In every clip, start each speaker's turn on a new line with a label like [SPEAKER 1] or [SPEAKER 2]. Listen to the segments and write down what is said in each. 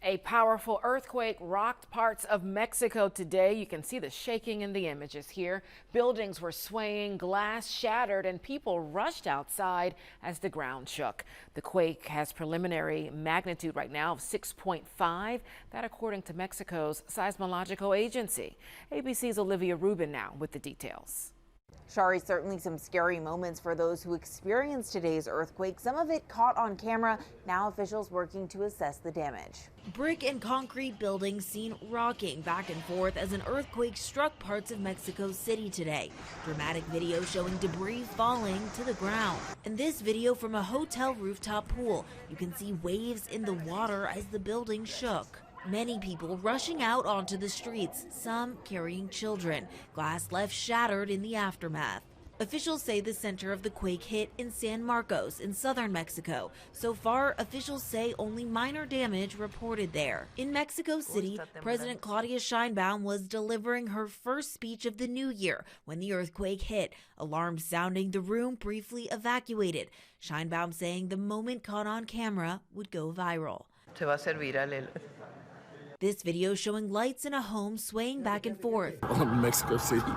[SPEAKER 1] A powerful earthquake rocked parts of Mexico today. You can see the shaking in the images here. Buildings were swaying, glass shattered, and people rushed outside as the ground shook. The quake has preliminary magnitude right now of 6.5. That according to Mexico's seismological agency. ABC's Olivia Rubin now with the details.
[SPEAKER 2] Shari, certainly some scary moments for those who experienced today's earthquake. Some of it caught on camera. Now officials working to assess the damage.
[SPEAKER 3] Brick and concrete buildings seen rocking back and forth as an earthquake struck parts of Mexico City today. Dramatic video showing debris falling to the ground. And this video from a hotel rooftop pool. You can see waves in the water as the building shook. Many people rushing out onto the streets, some carrying children. Glass left shattered in the aftermath. Officials say the center of the quake hit in San Marcos in southern Mexico. So far, officials say only minor damage reported there. In Mexico City, President Claudia Sheinbaum was delivering her first speech of the new year when the earthquake hit. Alarms sounding, the room briefly evacuated. Sheinbaum saying the moment caught on camera would go viral.
[SPEAKER 4] Se va a hacer viral.
[SPEAKER 3] This video showing lights in a home swaying back and forth.
[SPEAKER 5] Mexico City.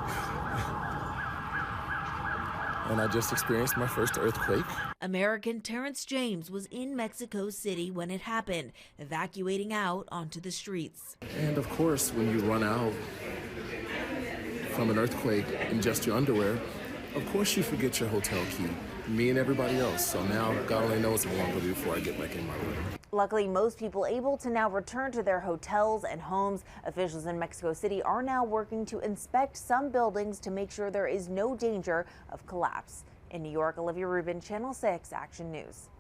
[SPEAKER 5] And I just experienced my first earthquake.
[SPEAKER 3] American Terrence James was in Mexico City when it happened, evacuating out onto the streets.
[SPEAKER 5] And of course, when you run out from an earthquake in just your underwear, of course you forget your hotel key. Me and everybody else. So now God only knows what I'm going to do before I get back in my room.
[SPEAKER 2] Luckily, most people able to now return to their hotels and homes. Officials in Mexico City are now working to inspect some buildings to make sure there is no danger of collapse. In New York, Olivia Rubin, Channel 6 Action News.